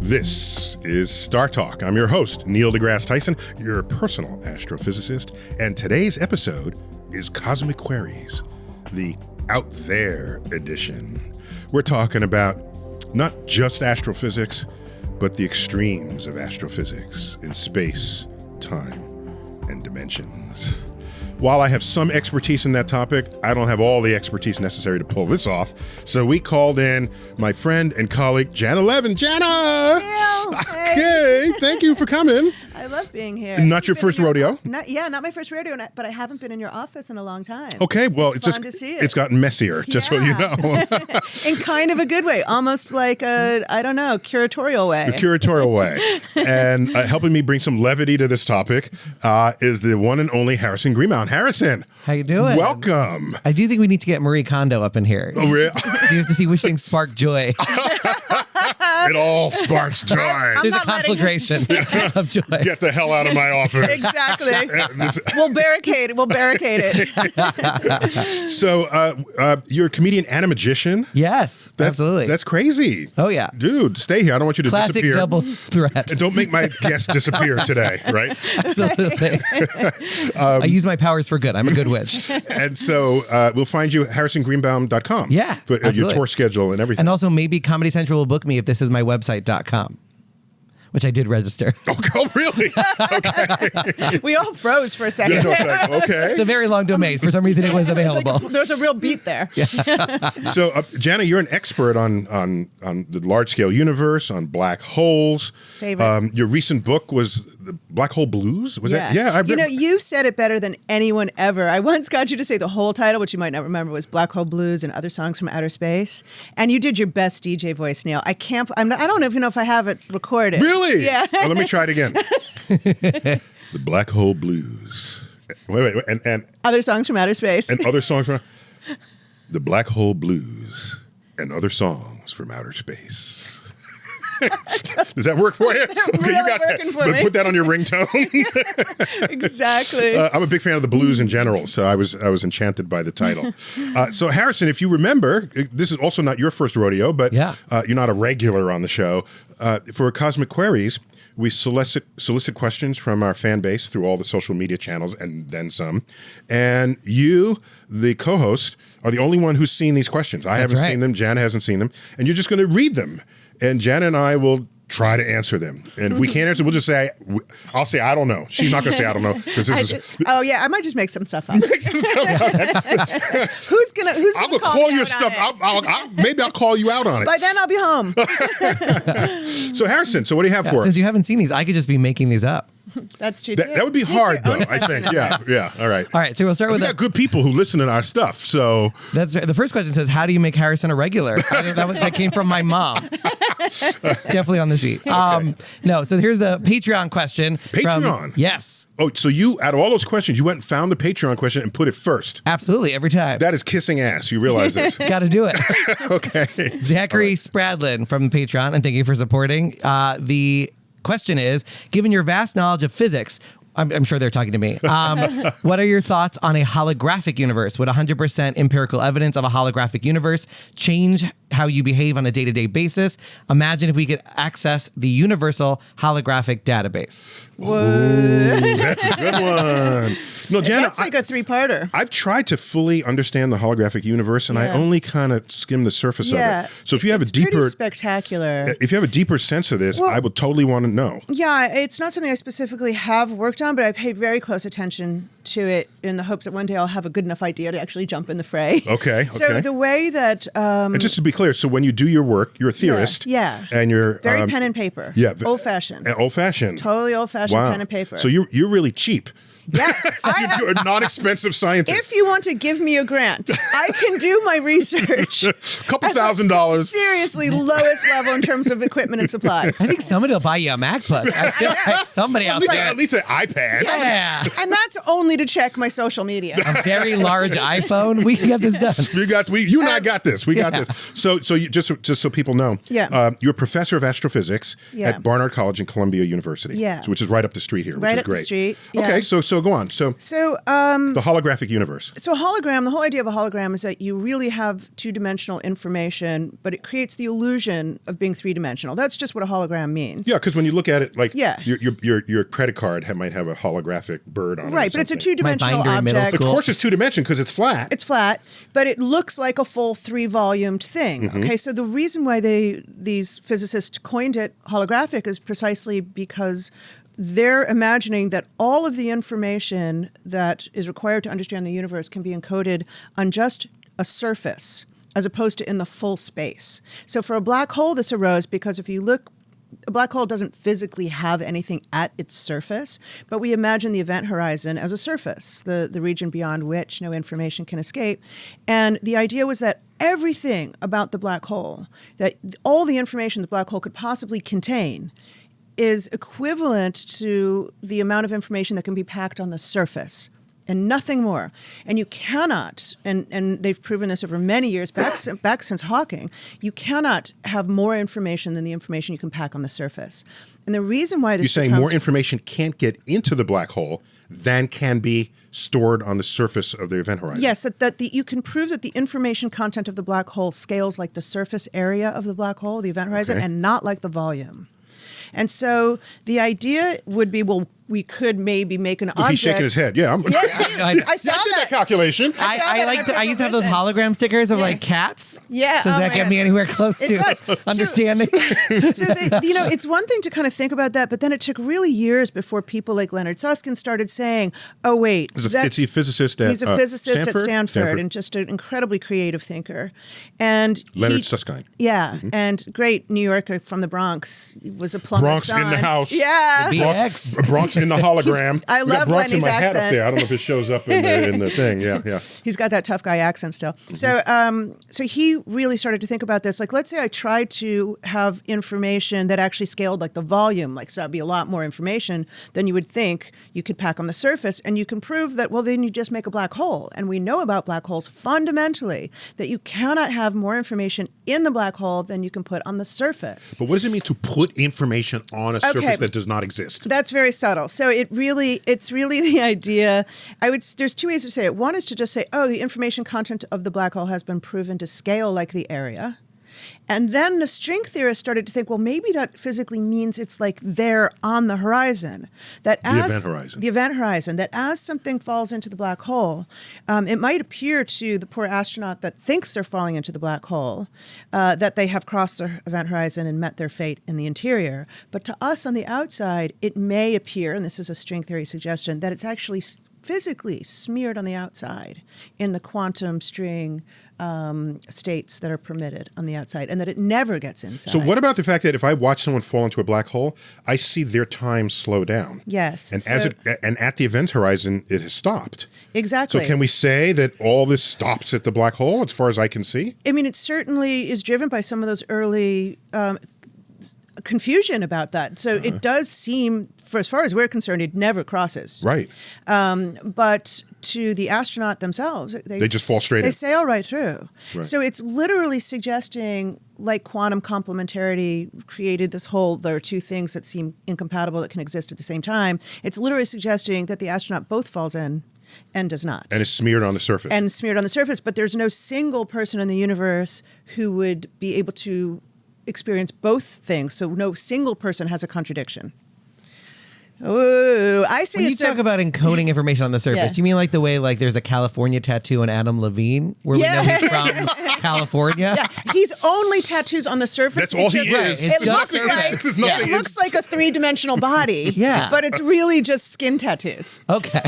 This is StarTalk. I'm your host, Neil deGrasse Tyson, your personal astrophysicist, and today's episode is Cosmic Queries, the Out There edition. We're talking about not just astrophysics, but the extremes of astrophysics in space, time, and dimensions. While I have some expertise in that topic, I don't have all the expertise necessary to pull this off. So we called in my friend and colleague, Janna Levin. Janna! Hey, thank you for coming. I love being here. Not your first rodeo? Not my first rodeo, but I haven't been in your office in a long time. Okay, well, it's fun to see it. It's gotten messier, just so you know. In kind of a good way, almost like a, curatorial way. A curatorial way. And helping me bring some levity to this topic is the one and only Harrison Greenbaum. Harrison. How you doing? Welcome. I do think we need to get Marie Kondo up in here. Oh, really? Do you have to see which things spark joy? It all sparks joy. There's a conflagration of joy. Get the hell out of my office. Exactly. We'll barricade it. So you're a comedian and a magician? Yes, absolutely. That's crazy. Oh, yeah. Dude, stay here. I don't want you to Classic disappear. double threat. And don't make my guests disappear today, right? Absolutely. I use my powers for good. I'm a good witch. And so we'll find you at harrisongreenbaum.com. Yeah, for your tour schedule and everything. And also maybe Comedy Central will book me if this is my website.com. Which I did register. Oh, really? Okay. We all froze for a second. Okay. It's a very long domain. For some reason, it was available. There's a real beat there. Yeah. So, Janna, you're an expert on the large-scale universe, on black holes. Favorite. Your recent book was The Black Hole Blues? Was that? Yeah. You said it better than anyone ever. I once got you to say the whole title, which you might not remember, was Black Hole Blues and Other Songs from Outer Space. And you did your best DJ voice, Neil. I don't even know if I have it recorded. Really? Yeah. Well, let me try it again. The Black Hole Blues. Wait. And Other Songs from Outer Space. And other songs from The Black Hole Blues and Other Songs from Outer Space. Does that work for you? Okay, really you got working that. For me. Put that on your ringtone. Exactly. I'm a big fan of the blues in general, so I was enchanted by the title. So Harrison, if you remember, this is also not your first rodeo, but you're not a regular on the show. For Cosmic Queries, we solicit questions from our fan base through all the social media channels and then some. And you, the co-host, are the only one who's seen these questions. I haven't seen them. Janna hasn't seen them. And you're just going to read them. And Janna and I will try to answer them. And if we can't answer, we'll just say, I'll say, I don't know. She's not going to say, I don't know. I might just make some stuff up. Make some stuff up. Who's going to call your stuff. Maybe I'll call you out on it. By then I'll be home. So Harrison, what do you have for us? Since you haven't seen these, I could just be making these up. That's true. That would be hard, though, I think. Yeah. All right. All right. So we'll start with got good people who listen to our stuff. So that's the first question says, "How do you make Harrison a regular?" That came from my mom. Definitely on the sheet. Okay. No. So here's a Patreon question. Patreon. Yes. Oh, so you out of all those questions, you went and found the Patreon question and put it first. Absolutely, every time. That is kissing ass. You realize this? Got to do it. Okay. Zachary Spradlin from Patreon, and thank you for supporting. The question is, given your vast knowledge of physics, I'm sure they're talking to me. What are your thoughts on a holographic universe? Would 100% empirical evidence of a holographic universe change how you behave on a day-to-day basis? Imagine if we could access the universal holographic database. Whoa, that's a good one. No, Janna, that's like a three-parter. I've tried to fully understand the holographic universe, and I only kind of skim the surface of it. So if you have it's pretty spectacular. If you have a deeper sense of this, I would totally want to know. Yeah, it's not something I specifically have worked on, but I pay very close attention to it in the hopes that one day I'll have a good enough idea to actually jump in the fray. Okay. So the way that... and just to be clear, so when you do your work, you're a theorist. Yeah. And you're... Very pen and paper. Yeah. Old-fashioned. Old-fashioned. Totally old-fashioned pen and paper. So you're really cheap. Yes. You're a non-expensive scientist. If you want to give me a grant, I can do my research. A couple $1,000. Seriously, lowest level in terms of equipment and supplies. I think somebody will buy you a MacBook. I feel like somebody out there. At least an iPad. Yeah. And that's only to check my social media. A very large iPhone. We can get this done. You and I got this. We got this. So you just so people know. Yeah. You're a professor of astrophysics at Barnard College and Columbia University. Yeah. Which is right up the street here. Right which is up great. the street. Yeah. Okay. So So go on. So the holographic universe. So a hologram, the whole idea of a hologram is that you really have two-dimensional information, but it creates the illusion of being three-dimensional. That's just what a hologram means. Yeah, because when you look at it, like your credit card might have a holographic bird on it. Right, but it's a two-dimensional binder in middle object. school. Of course it's two-dimensional because it's flat. It's flat, but it looks like a full three-volumed thing. Okay, so the reason why these physicists coined it holographic is precisely because they're imagining that all of the information that is required to understand the universe can be encoded on just a surface as opposed to in the full space. So for a black hole, this arose because if you look, a black hole doesn't physically have anything at its surface, but we imagine the event horizon as a surface, the region beyond which no information can escape. And the idea was that everything about the black hole, that all the information the black hole could possibly contain, is equivalent to the amount of information that can be packed on the surface and nothing more. And you cannot, and they've proven this over many years, back since Hawking, you cannot have more information than the information you can pack on the surface. And the reason why this You're saying more information can't get into the black hole than can be stored on the surface of the event horizon. Yes, you can prove that the information content of the black hole scales like the surface area of the black hole, the event horizon, and not like the volume. And so the idea would be, well, we could maybe make an object. He's shaking his head. Yeah, I saw did that calculation. I used to have those hologram stickers of like cats. Yeah. Does that get me anywhere close to understanding? So it's one thing to kind of think about that, but then it took really years before people like Leonard Susskind started saying, "Oh wait, he's a physicist at he's a physicist Stanford? at Stanford and just an incredibly creative thinker." And Leonard Susskind. Yeah, and great New Yorker from the Bronx, was a plumber's Bronx son. in the house. Yeah. Bronx in the hologram. I We got love Bronx in Lenny's my hat accent. up there. I don't know if it shows up in the thing. Yeah. He's got that tough guy accent still. So he really started to think about this. Like, let's say I tried to have information that actually scaled like the volume, like so that'd be a lot more information than you would think you could pack on the surface. And you can prove that, well, then you just make a black hole. And we know about black holes fundamentally that you cannot have more information in the black hole than you can put on the surface. But what does it mean to put information on a surface that does not exist? That's very subtle. So it's really the idea. There's two ways to say it. One is to just say, oh, the information content of the black hole has been proven to scale like the area. And then the string theorists started to think, well, maybe that physically means it's like there on the horizon. The event horizon. That as something falls into the black hole, it might appear to the poor astronaut that thinks they're falling into the black hole, that they have crossed their event horizon and met their fate in the interior. But to us on the outside, it may appear, and this is a string theory suggestion, that it's actually physically smeared on the outside in the quantum string states that are permitted on the outside, and that it never gets inside. So what about the fact that if I watch someone fall into a black hole, I see their time slow down? Yes. And at the event horizon, it has stopped. Exactly. So can we say that all this stops at the black hole, as far as I can see? I mean, it certainly is driven by some of those early confusion about that. So it does seem, for as far as we're concerned, it never crosses. Right. But to the astronaut themselves, they just fall straight in. They sail right through. Right. So it's literally suggesting, like quantum complementarity created this whole, there are two things that seem incompatible that can exist at the same time. It's literally suggesting that the astronaut both falls in and does not. And is smeared on the surface. But there's no single person in the universe who would be able to experience both things. So no single person has a contradiction. Ooh, I see. When you talk about encoding information on the surface, do you mean like the way like there's a California tattoo on Adam Levine where we know he's from California? Yeah, he's only tattoos on the surface. That's all he is. It looks like a three-dimensional body. But it's really just skin tattoos. Okay.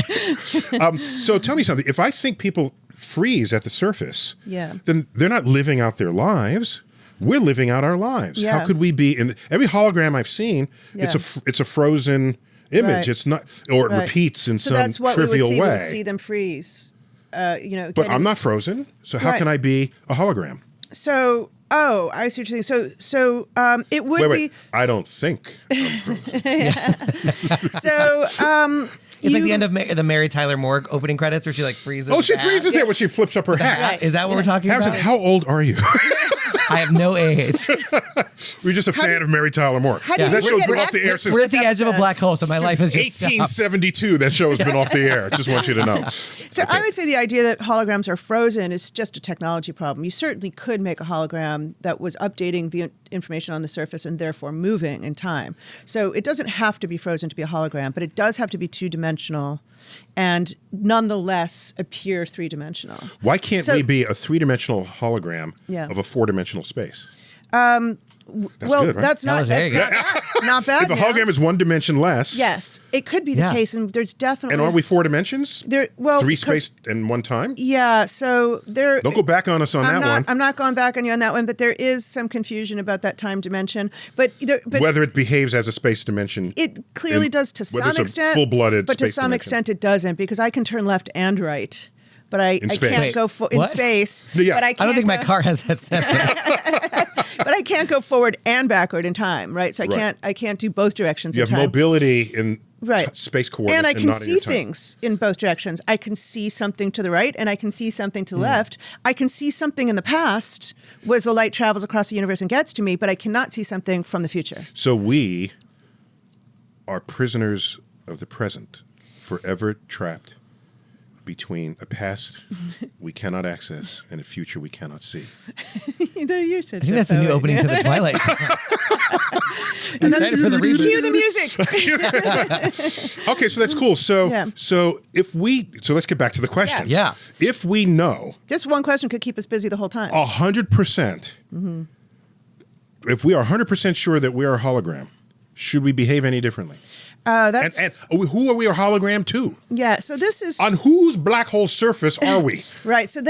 So tell me something. If I think people freeze at the surface, then they're not living out their lives. We're living out our lives. How could we be in every hologram I've seen? It's a frozen image. Right. It's not, or it repeats in some that's what trivial we would see. way. We would see them freeze. But I'm not frozen. So how can I be a hologram? So, I see what you're saying. So, it would be. I don't think I'm frozen. So, it's like the end of the Mary Tyler Moore opening credits where she like freezes. Oh, she freezes there when she flips up her hat. Right. Is that what we're talking Harrison, about? how old are you? I have no age. We're just a fan of Mary Tyler Moore. How do you That show's get been off the air access? since We're at the edge of a black hole, so my life is just stopped. 1872. That show has been off the air. Just want you to know. So I would say the idea that holograms are frozen is just a technology problem. You certainly could make a hologram that was updating the information on the surface and therefore moving in time. So it doesn't have to be frozen to be a hologram, but it does have to be two-dimensional and nonetheless appear three-dimensional. Why can't we be a three-dimensional hologram of a four-dimensional space? That's good, right? That's not bad. If a hologram is one dimension less. Yes, it could be the case, and there's definitely. And are we four dimensions? Three space and one time? Yeah, so there. Don't go back on us on that one. I'm not going back on you on that one, but there is some confusion about that time dimension. But whether it behaves as a space dimension. It clearly does to some extent. Full-blooded but space to some dimension. extent it doesn't, because I can turn left and right. But I can't go in space. Yeah. But I don't think my car has that setting. But I can't go forward and backward in time, right? So I can't do both directions in time. You have mobility in space coordinates. And I can not in see your time. things in both directions. I can see something to the right and I can see something to the left. I can see something in the past as the light travels across the universe and gets to me, but I cannot see something from the future. So we are prisoners of the present, forever trapped between a past we cannot access and a future we cannot see. You're such I think that's the new opening to the Twilight Zone. I'm excited for the reboot. Cue the music. Okay, so that's cool. So let's get back to the question. Yeah. If we know Just one question could keep us busy the whole time. 100%, if we are 100% sure that we are a hologram, should we behave any differently? That's And who are we a hologram to? yeah. So this is On whose black hole surface are we? right. So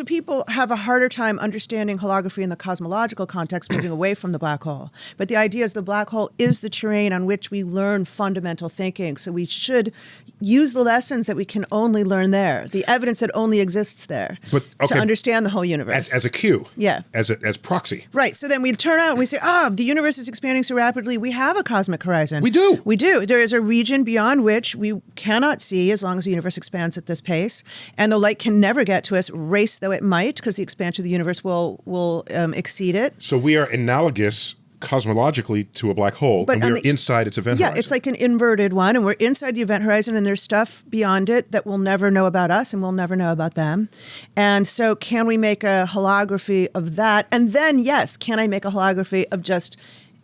people have a harder time understanding holography in the cosmological context, moving away from the black hole. But the idea is the black hole is the terrain on which we learn fundamental thinking. So we should use the lessons that we can only learn there, the evidence that only exists there, to understand the whole universe. As a cue. Yeah. As proxy. Right. So then we turn out and we say, the universe is expanding so rapidly. We have a cosmic horizon. We do. We do. There is a region beyond which we cannot see as long as the universe expands at this pace. And the light can never get to us, race though it might, because the expansion of the universe will exceed it. So we are analogous cosmologically to a black hole, and we're inside its event horizon. Yeah, it's like an inverted one, and we're inside the event horizon, and there's stuff beyond it that we'll never know about us, and we'll never know about them. And so can we make a holography of that? And then, yes, can I make a holography of just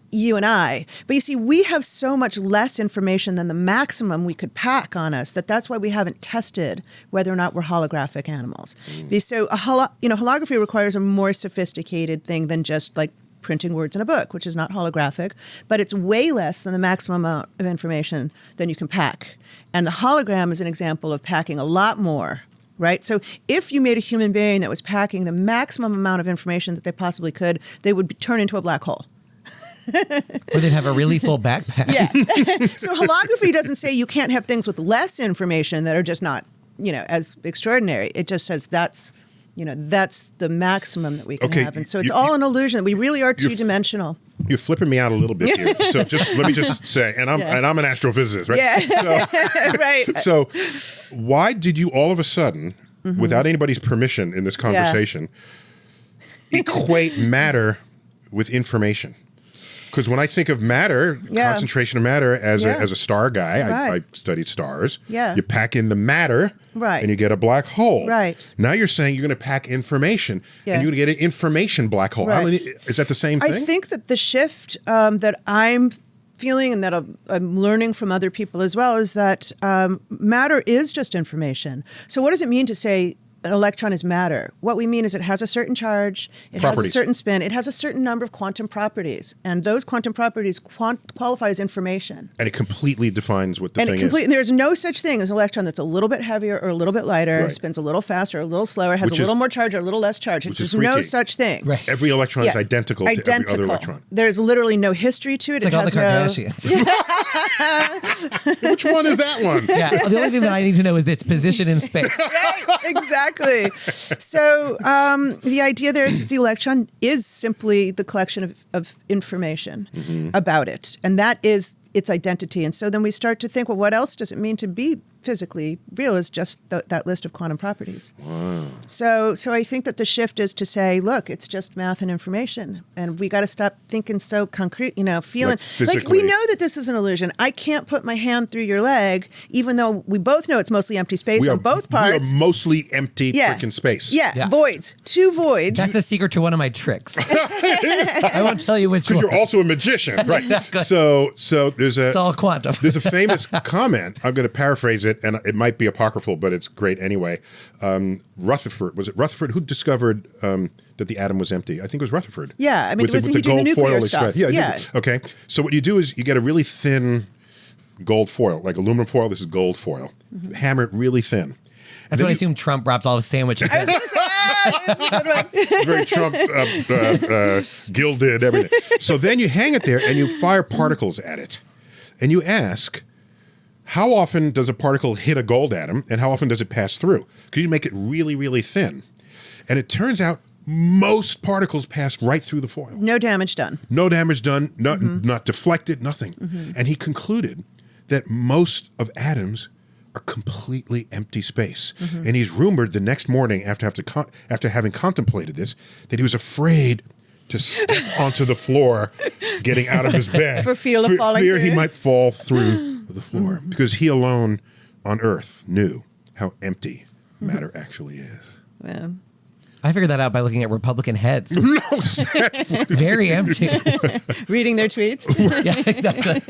you and I? But you see, we have so much less information than the maximum we could pack on us that's why we haven't tested whether or not we're holographic animals. So holography requires a more sophisticated thing than just like printing words in a book, which is not holographic, but it's way less than the maximum amount of information than you can pack. And the hologram is an example of packing a lot more. Right? So if you made a human being that was packing the maximum amount of information that they possibly could, they would turn into a black hole. Or they'd have a really full backpack. Yeah. So holography doesn't say you can't have things with less information that are just not, as extraordinary. It just says that's the maximum that we can have. And so it's all an illusion. We really are two-dimensional. You're flipping me out a little bit here. So let me just say, and I'm an astrophysicist, right? Yeah. Right. So why did you all of a sudden, without anybody's permission in this conversation, equate matter with information? Because when I think of matter, concentration of matter as a star guy, I studied stars. Yeah. You pack in the matter, and you get a black hole. Right. Now you're saying you're going to pack information, and you're going to get an information black hole. Right. Is that the same thing? I think that the shift that I'm feeling and that I'm learning from other people as well is that matter is just information. So what does it mean to say an electron is matter? What we mean is it has a certain charge, it has a certain spin, it has a certain number of quantum properties, and those quantum properties qualify as information. And it completely defines what the thing is. There's no such thing as an electron that's a little bit heavier or a little bit lighter, spins a little faster or a little slower, has a little more charge or a little less charge. There's no such thing. Right. Every electron is identical to every other electron. There's literally no history to it. It's like all the Kardashians. Which one is that one? Yeah. The only thing that I need to know is its position in space. Right, exactly. So the idea there is that the electron is simply the collection of information about it. And that is its identity. And so then we start to think, well, what else does it mean to be physically real is just that list of quantum properties. Wow. So I think that the shift is to say, look, it's just math and information. And we got to stop thinking so concrete, feeling like we know that this is an illusion. I can't put my hand through your leg, even though we both know it's mostly empty space on both parts. We are mostly empty freaking space. Yeah, voids. 2 voids. That's a secret to one of my tricks. I won't tell you which one. Because you're also a magician, right? Exactly. So it's all quantum. There's a famous comment. I'm going to paraphrase it, and it might be apocryphal, but it's great anyway. Rutherford who discovered that the atom was empty? I think it was Rutherford. Yeah, I mean, was he doing the nuclear stuff? Yeah. Okay, so what you do is you get a really thin gold foil, like aluminum foil. This is gold foil. Mm-hmm. Hammer it really thin. That's what I assume Trump wraps all his sandwiches in. I was going to say, that's a good one. Very Trump, gilded, everything. So then you hang it there and you fire particles at it. And you ask, how often does a particle hit a gold atom and how often does it pass through? Because you make it really, really thin. And it turns out most particles pass right through the foil. No damage done. No damage done, not deflected, nothing. Mm-hmm. And he concluded that most of atoms are completely empty space. Mm-hmm. And he's rumored the next morning after having contemplated this, that he was afraid to step onto the floor getting out of his bed. For fear of falling fear through. He might fall through the floor. Because he alone on Earth knew how empty matter actually is. Yeah. I figured that out by looking at Republican heads. No, very empty. Reading their tweets. Yeah, exactly.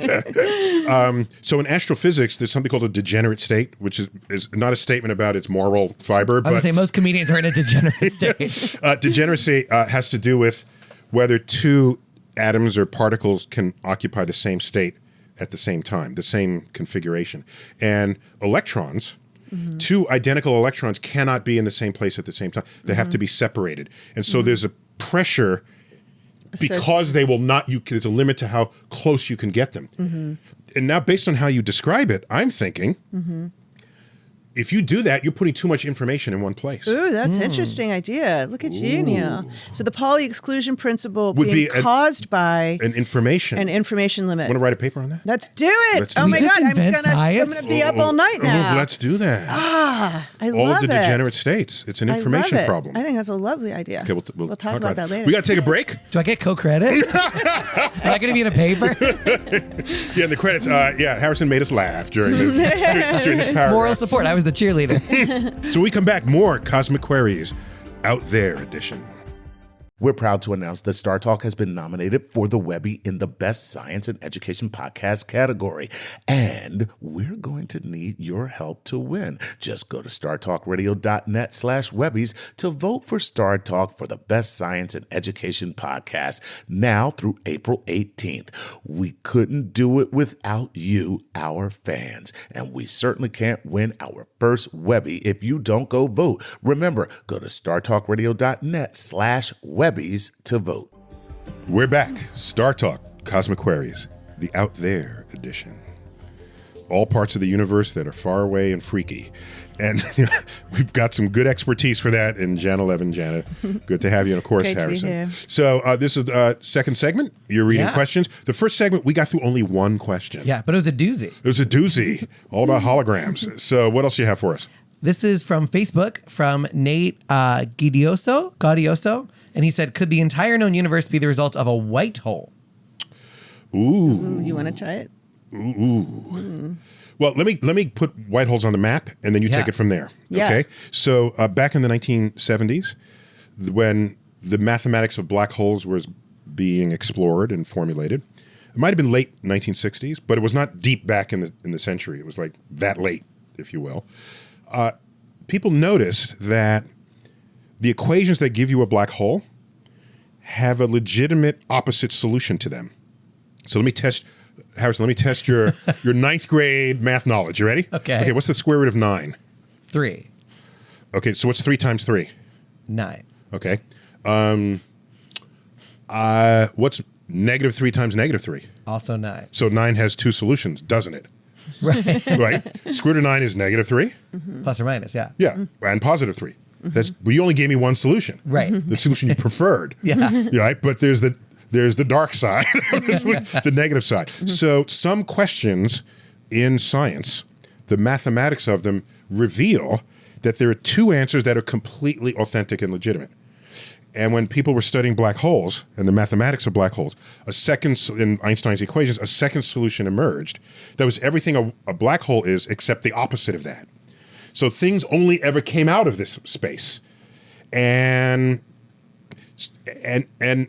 So in astrophysics, there's something called a degenerate state, which is not a statement about its moral fiber. I would say most comedians are in a degenerate state. Degeneracy has to do with whether 2 atoms or particles can occupy the same state at the same time, the same configuration. And electrons, 2 identical electrons cannot be in the same place at the same time. They have to be separated. And so there's a pressure because they will not, there's a limit to how close you can get them. And now based on how you describe it, I'm thinking, if you do that, you're putting too much information in one place. Ooh, that's an interesting idea. Look at you, Neil. So the Pauli exclusion principle Would being be caused by an information limit. Want to write a paper on that? Let's do it. Let's do oh it. my Just God, I'm invent gonna science? be up all night now. Let's do that. I All love of the it. degenerate states. It's an information I love it. problem. I think that's a lovely idea. Okay, we'll talk about that later. We got to take a break. Do I get co-credit? Am I going to be in a paper? Yeah, in the credits, Harrison made us laugh during this paragraph. Moral support. I was the cheerleader. So when we come back, more Cosmic Queries Out There edition. We're proud to announce that StarTalk has been nominated for the Webby in the Best Science and Education Podcast category. And we're going to need your help to win. Just go to startalkradio.net/Webbies to vote for StarTalk for the Best Science and Education Podcast now through April 18th. We couldn't do it without you, our fans. And we certainly can't win our first Webby if you don't go vote. Remember, go to startalkradio.net/Webbies to vote. We're back. StarTalk Cosmic Queries, the Out There edition. All parts of the universe that are far away and freaky. And we've got some good expertise for that in Janna Levin. Janna, good to have you. And of course, Great Harrison. to be here. So this is the second segment. You're reading questions. The first segment, we got through only one question. Yeah, but it was a doozy. It was a doozy, all about holograms. So what else do you have for us? This is from Facebook, from Nate Gaudioso. And he said, could the entire known universe be the result of a white hole? Ooh. You want to try it? Well, let me put white holes on the map, and then you take it from there. Yeah. Okay. So back in the 1970s, when the mathematics of black holes was being explored and formulated, it might have been late 1960s, but it was not deep back in the century. It was like that late, if you will. People noticed that the equations that give you a black hole have a legitimate opposite solution to them. So let me test, Harrison, your 9th grade math knowledge. You ready? Okay. Okay, what's the square root of 9? 3. Okay, so what's 3 times 3? 9. Okay. What's negative 3 times negative 3? Also 9. So 9 has 2 solutions, doesn't it? Right. Right? Square root of 9 is negative 3? Plus or minus, yeah. Yeah, and positive 3. That's, well, you only gave me one solution. Right. The solution you preferred. Yeah. Right? But there's the there's the dark side, the negative side. So some questions in science, the mathematics of them reveal that there are two answers that are completely authentic and legitimate. And when people were studying black holes and the mathematics of black holes, in Einstein's equations, a second solution emerged that was everything a black hole is except the opposite of that. So things only ever came out of this space. And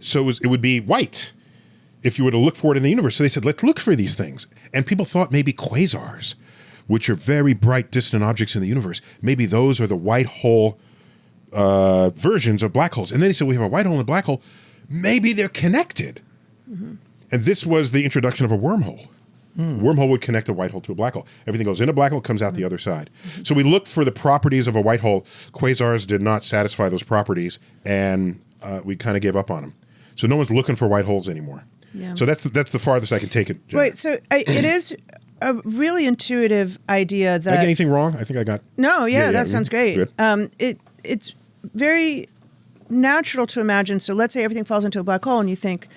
so it would be white if you were to look for it in the universe. So they said, let's look for these things. And people thought maybe quasars, which are very bright, distant objects in the universe, maybe those are the white hole versions of black holes. And then they said, we have a white hole and a black hole. Maybe they're connected. And this was the introduction of a wormhole. Wormhole would connect a white hole to a black hole. Everything goes in a black hole, comes out the other side. So we looked for the properties of a white hole. Quasars did not satisfy those properties, and we kind of gave up on them. So no one's looking for white holes anymore. Yeah. So that's the farthest I can take it. Janna. Right. So it is a really intuitive idea that. Did I get anything wrong? I think I got. No. Yeah, that sounds great. Good. It's very natural to imagine. So let's say everything falls into a black hole, and you think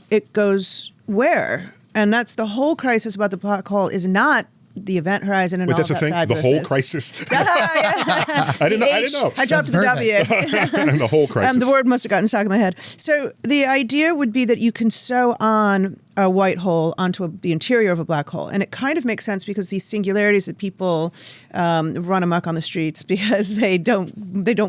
it goes where? And that's the whole crisis about the black hole is not the event horizon and Wait, all that's that the thing? The whole crisis? I didn't know. I dropped the W. And the whole crisis. The word must have gotten stuck in my head. So the idea would be that you can sew on a white hole onto the interior of a black hole. And it kind of makes sense because these singularities that people run amok on the streets because they don't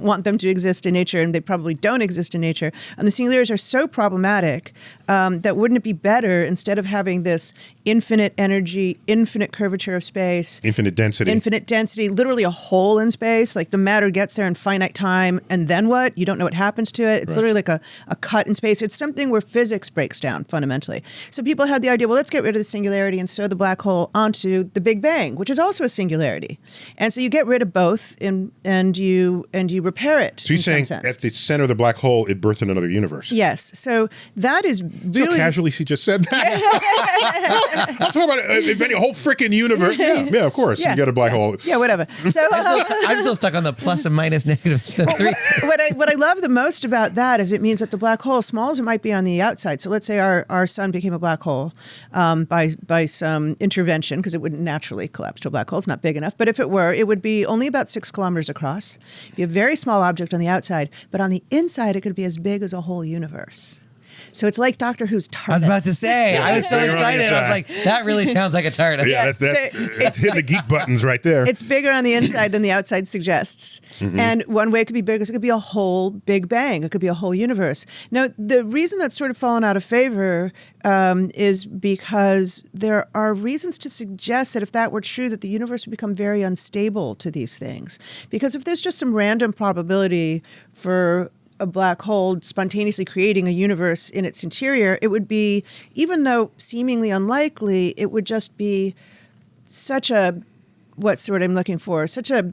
want them to exist in nature, and they probably don't exist in nature. And the singularities are so problematic that wouldn't it be better, instead of having this infinite energy, infinite curvature of space, infinite density, literally a hole in space, like the matter gets there in finite time, and then what? You don't know what happens to it. It's literally like a cut in space. It's something where physics breaks down fundamentally. So people had the idea, well, let's get rid of the singularity and sew the black hole onto the Big Bang, which is also a singularity. And so you get rid of both and you repair it. So you're saying at the center of the black hole, it birthed another universe. Yes. So that is really... So casually she just said that. Talk about inventing a whole freaking universe. Yeah, of course. Yeah. You got a black hole. Yeah, whatever. So I'm still stuck on the plus and minus negative 3. What I love the most about that is it means that the black hole, small as it might be on the outside, so let's say our sun became a black hole by some intervention, because it wouldn't naturally collapse to a black hole. It's not big enough. But if it were, it would be only about 6 kilometers across. Be a very small object on the outside, but on the inside it could be as big as a whole universe. So it's like Doctor Who's TARDIS. I was about to say, I was so excited. I was like, that really sounds like a TARDIS. Yeah, it's hitting the geek buttons right there. It's bigger on the inside than the outside suggests. And one way it could be big is it could be a whole Big Bang. It could be a whole universe. Now, the reason that's sort of fallen out of favor is because there are reasons to suggest that if that were true, that the universe would become very unstable to these things. Because if there's just some random probability for a black hole spontaneously creating a universe in its interior, it would be, even though seemingly unlikely, it would just be such a, what's the word I'm looking for, such a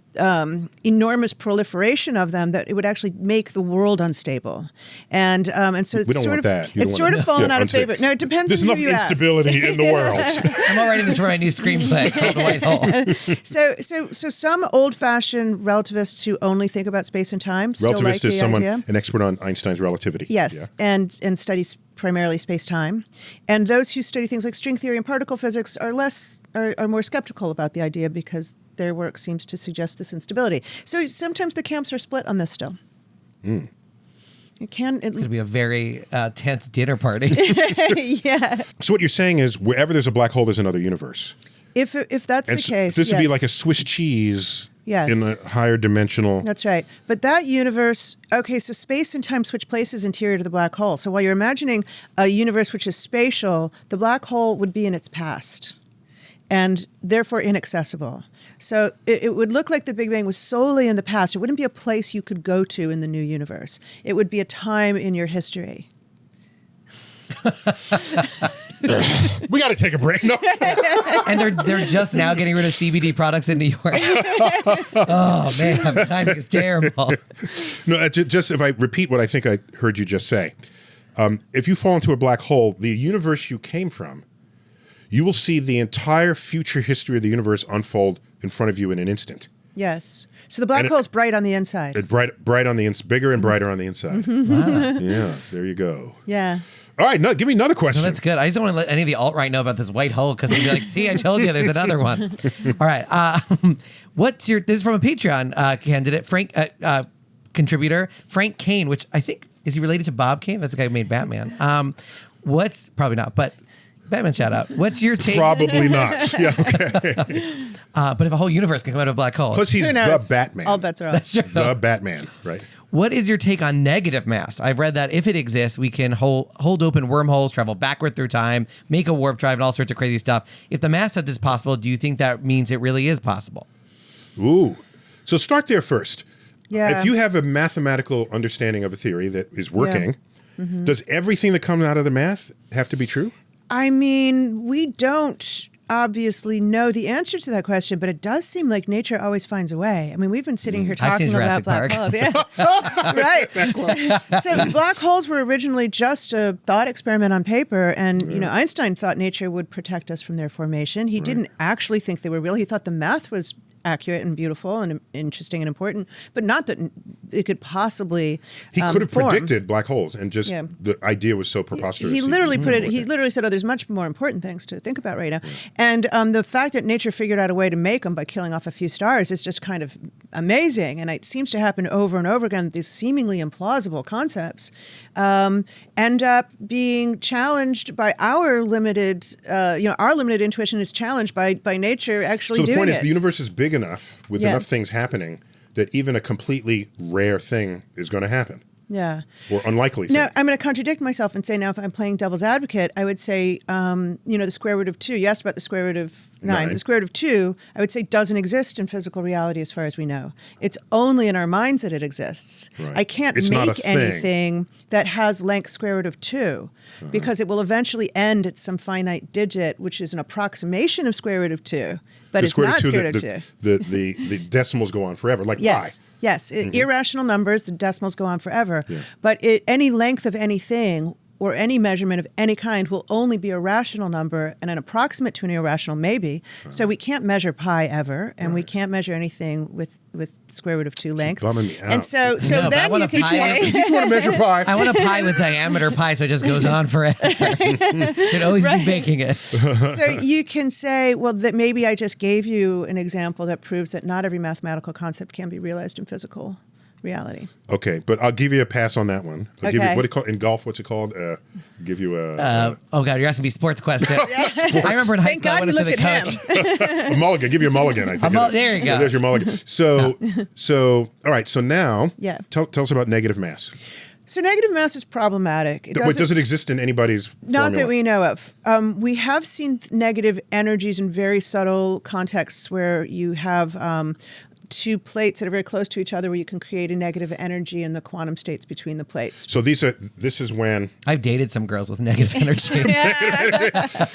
enormous proliferation of them that it would actually make the world unstable. And so it's sort of fallen out of favor. No, it depends on who you ask. There's enough instability in the world. I'm all writing this for my new screenplay called White Hole. So some old-fashioned relativists who only think about space and time still like the idea. Relativist is someone, an expert on Einstein's relativity. Yes, yeah. and studies primarily space-time. And those who study things like string theory and particle physics are more skeptical about the idea because their work seems to suggest this instability. So sometimes the camps are split on this still. It's going to be a very tense dinner party. Yeah. So what you're saying is wherever there's a black hole, there's another universe. If that's the case, this would be like a Swiss cheese. Yes. In the higher dimensional. That's right. But that universe, okay, so space and time switch places interior to the black hole. So while you're imagining a universe which is spatial, the black hole would be in its past and therefore inaccessible. So it would look like the Big Bang was solely in the past. It wouldn't be a place you could go to in the new universe. It would be a time in your history. We got to take a break. No. And they're just now getting rid of CBD products in New York. Oh man, the timing is terrible. No, just if I repeat what I think I heard you just say, if you fall into a black hole, the universe you came from, you will see the entire future history of the universe unfold in front of you in an instant. Yes. So the black hole's bright on the inside. It's bright on the inside, bigger and brighter on the inside. Wow. Yeah, there you go. Yeah. All right, give me another question. No, that's good. I just don't want to let any of the alt-right know about this white hole because they'd be like, see, I told you there's another one. All right. This is from a Patreon candidate, Frank, contributor, Frank Kane, which I think, is he related to Bob Kane? That's the guy who made Batman. Probably not, but Batman shout out. What's your take? Probably not. Yeah, okay. But if a whole universe can come out of a black hole. Plus, he's the Batman. All bets are off. That's true. The Batman, right? What is your take on negative mass? I've read that if it exists, we can hold open wormholes, travel backward through time, make a warp drive, and all sorts of crazy stuff. If the mass set is possible, do you think that means it really is possible? Ooh. So start there first. Yeah. If you have a mathematical understanding of a theory that is working, does everything that comes out of the math have to be true? I mean, we don't obviously know the answer to that question, but it does seem like nature always finds a way. I mean, we've been sitting here talking about black holes. Yeah. Right. So black holes were originally just a thought experiment on paper, and Einstein thought nature would protect us from their formation. He didn't actually think they were real. He thought the math was accurate and beautiful and interesting and important, but not that it could possibly He could have form. predicted black holes, and just the idea was so preposterous. He literally put it. He literally said, "Oh, there's much more important things to think about right now." And the fact that nature figured out a way to make them by killing off a few stars is just kind of amazing. And it seems to happen over and over again. These seemingly implausible concepts end up being challenged by our limited. Our limited intuition is challenged by nature actually doing it. So the point is, the universe is big enough with enough things happening that even a completely rare thing is going to happen. Yeah. Or unlikely thing. Now, I'm going to contradict myself and say now if I'm playing devil's advocate, I would say, the square root of 2. You asked about the square root of 9. The square root of 2, I would say, doesn't exist in physical reality as far as we know. It's only in our minds that it exists. Right. I can't make anything that has length square root of 2 because it will eventually end at some finite digit, which is an approximation of square root of 2, but it's not square root of 2. The decimals go on forever, like pi. Yes, irrational numbers, the decimals go on forever. Yeah. But any length of anything or any measurement of any kind will only be a rational number and an approximate to an irrational maybe. So we can't measure pi ever, and we can't measure anything with square root of 2 length. Bumming me out. And so then you can say... Did you want to measure pi? I want a pie with diameter pi so it just goes on forever. You'd always be baking it. So you can say, well, that maybe I just gave you an example that proves that not every mathematical concept can be realized in physical reality. Okay, but I'll give you a pass on that one. I'll give you, what do you call in golf? What's it called? Give you a. Oh God, you're asking me sports questions. I remember in high school I went to the coach. A mulligan. Give you a mulligan. I think. There you go. There's your mulligan. So all right. So now, tell us about negative mass. So negative mass is problematic. Does it exist in anybody's formula? Not that we know of. We have seen negative energies in very subtle contexts where you have two plates that are very close to each other where you can create a negative energy in the quantum states between the plates. So this is when... I've dated some girls with negative energy.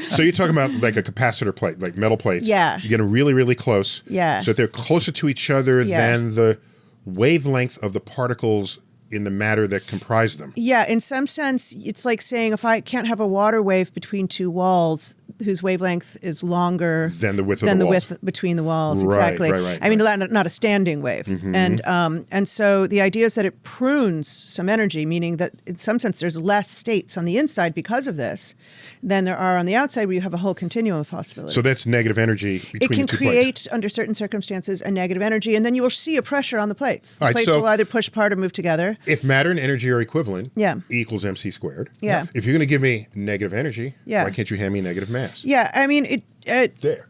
So you're talking about like a capacitor plate, like metal plates. Yeah. You get them really, really close. Yeah. So that they're closer to each other than the wavelength of the particles in the matter that comprise them. Yeah, in some sense, it's like saying if I can't have a water wave between two walls whose wavelength is longer than the width between the walls. Right, exactly. Right, I mean, not a standing wave. And so the idea is that it prunes some energy, meaning that in some sense there's less states on the inside because of this than there are on the outside where you have a whole continuum of possibilities. So that's negative energy between the two plates. It can create, under certain circumstances, a negative energy, and then you will see a pressure on the plates. The plates will either push apart or move together. If matter and energy are equivalent, E equals mc squared. Yeah. If you're going to give me negative energy, why can't you hand me negative mass? Yeah, I mean, there.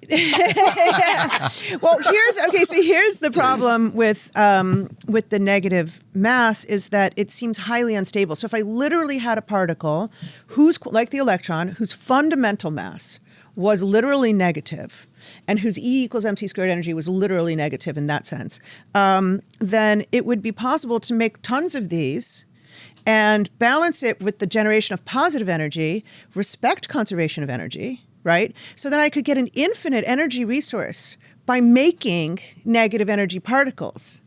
Well, here's the problem with the negative mass is that it seems highly unstable. So if I literally had a particle whose, like the electron, whose fundamental mass was literally negative, and whose E equals mc squared energy was literally negative in that sense, then it would be possible to make tons of these and balance it with the generation of positive energy, respect conservation of energy, right? So then I could get an infinite energy resource by making negative energy particles,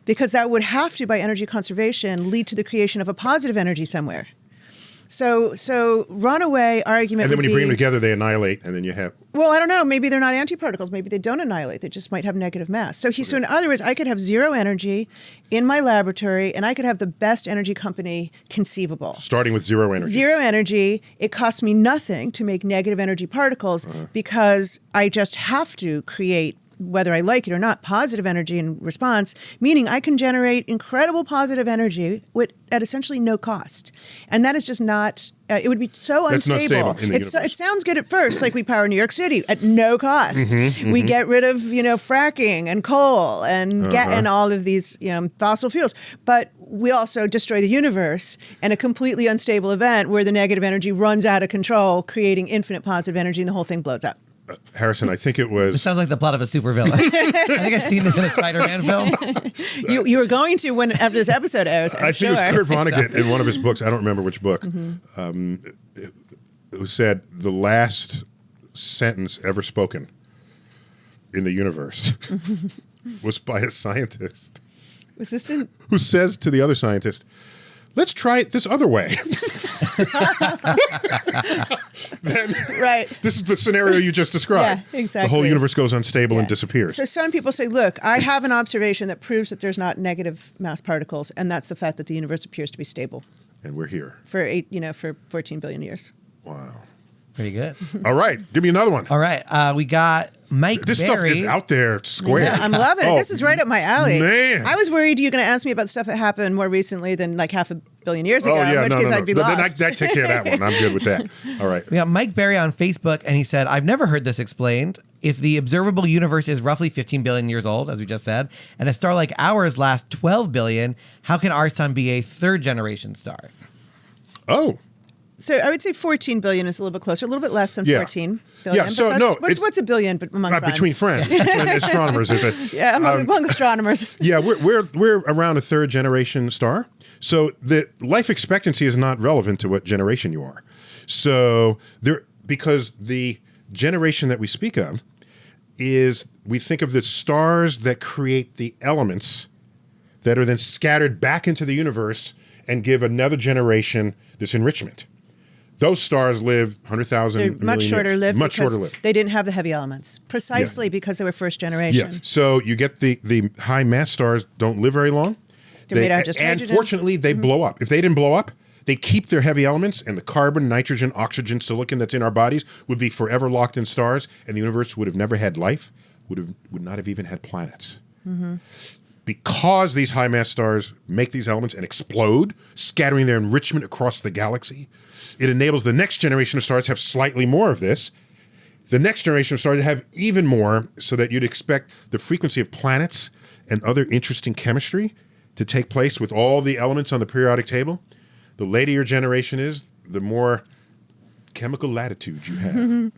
because that would have to, by energy conservation, lead to the creation of a positive energy somewhere. So runaway argument. And then when would you bring them be, together, they annihilate, and then you have. well, I don't know. Maybe they're not antiparticles. Maybe they don't annihilate. They just might have negative mass. So in other words, I could have zero energy in my laboratory, and I could have the best energy company conceivable. Starting with zero energy. Zero energy. It costs me nothing to make negative energy particles because I just have to create, whether I like it or not, positive energy in response, meaning I can generate incredible positive energy at essentially no cost. And that is just not, it would be so That's not unstable. stable in the universe. It sounds good at first, like we power New York City at no cost. We get rid of, fracking and coal and all of these fossil fuels. But we also destroy the universe in a completely unstable event where the negative energy runs out of control, creating infinite positive energy, and the whole thing blows up. Harrison, I think it It was. sounds like the plot of a supervillain. I think I've seen this in a Spider-Man film. You were going to when after this episode airs. I think it was Kurt Vonnegut in one of his books. I don't remember which book. Who said the last sentence ever spoken in the universe was by a scientist Was this in? who says to the other scientist, "Let's try it this other way." Then, Right. this is the scenario you just described. Yeah, exactly. The whole universe goes unstable and Yeah. disappears. So some people say, look, I have an observation that proves that there's not negative mass particles, and that's the fact that the universe appears to be stable And we're here. for 14 billion years. Wow. Pretty good. All right. Give me another one. All right. We got Mike This Berry. stuff is out there square. Yeah, I'm loving it. Oh, This is right up my alley. man. I was worried you're going to ask me about stuff that happened more recently than like half a billion years ago, Oh, yeah. in which No, case no, no. I'd be Then lost. I take care of that one. I'm good with that. All right. We got Mike Berry on Facebook, and he said, I've never heard this explained. If the observable universe is roughly 15 billion years old, as we just said, and a star like ours lasts 12 billion, how can our sun be a third generation star? Oh. So I would say 14 billion is a little bit closer, a little bit less than Yeah. 14 billion. Yeah, so but no, what's a billion but among friends? Between friends, between astronomers. Yeah, among astronomers. Yeah, we're around a third generation star. So the life expectancy is not relevant to what generation you are. So because the generation that we speak of is, we think of the stars that create the elements that are then scattered back into the universe and give another generation this enrichment. Those stars live 100,000 They're million much shorter years. lived. Much because shorter lived. They didn't have the heavy elements, precisely because they were first generation. Yeah. So you get the high mass stars don't live very long. They're made out of just and hydrogen. fortunately, they blow up. If they didn't blow up, they keep their heavy elements, and the carbon, nitrogen, oxygen, silicon that's in our bodies would be forever locked in stars, and the universe would have never had life, would not have even had planets. Because these high mass stars make these elements and explode, scattering their enrichment across the galaxy, it enables the next generation of stars to have slightly more of this. The next generation of stars to have even more, so that you'd expect the frequency of planets and other interesting chemistry to take place with all the elements on the periodic table. The later your generation is, the more chemical latitude you have.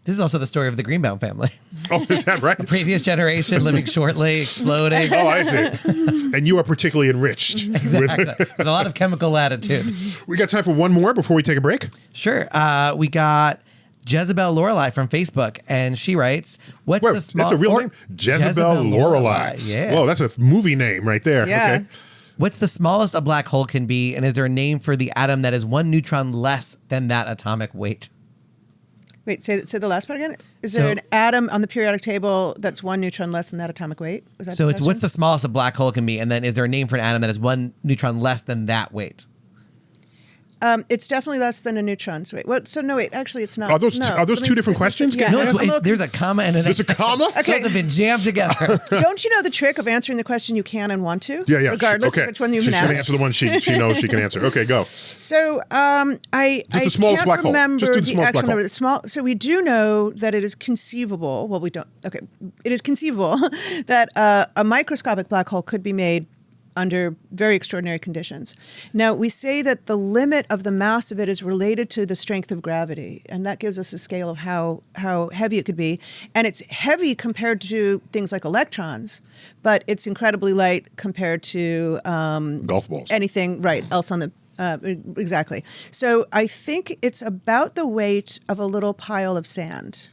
This is also the story of the Greenbaum family. Oh, is that right? Previous generation living shortly, exploding. Oh, I see. And you are particularly enriched. Exactly. With a lot of chemical latitude. We got time for one more before we take a break? Sure. We got Jezebel Lorelei from Facebook, and she writes, "What's Wait, the small?" that's a real name? Jezebel Lorelei. Yeah. Whoa, that's a movie name right there. Yeah. Okay. What's the smallest a black hole can be, and is there a name for the atom that is 1 neutron less than that atomic weight? Wait, say the last part again. Is So- there an atom on the periodic table that's 1 neutron less than that atomic weight? Was that So the it's question? what's the smallest a black hole can be, and then is there a name for an atom that is 1 neutron less than that weight? It's definitely less than a neutron's weight. Well, so no, wait, actually, it's not. Are those no, are those let me two different see. questions? Yeah, No, I'm a little- there's a comma and an There's a comma? Okay. Those have been jammed together. Don't you know the trick of answering the question you can and want to? Yeah. Regardless Okay. of which one you've She's been going to asked. answer the one she knows she can answer. Okay, go. So I the smallest can't black hole. remember Just do the the smallest actual black hole. number. The small. So we do know that it is conceivable. Well, we don't. Okay, it is conceivable that a microscopic black hole could be made under very extraordinary conditions. Now, we say that the limit of the mass of it is related to the strength of gravity, and that gives us a scale of how heavy it could be. And it's heavy compared to things like electrons, but it's incredibly light compared to Golf balls. anything else on the exactly. So I think it's about the weight of a little pile of sand.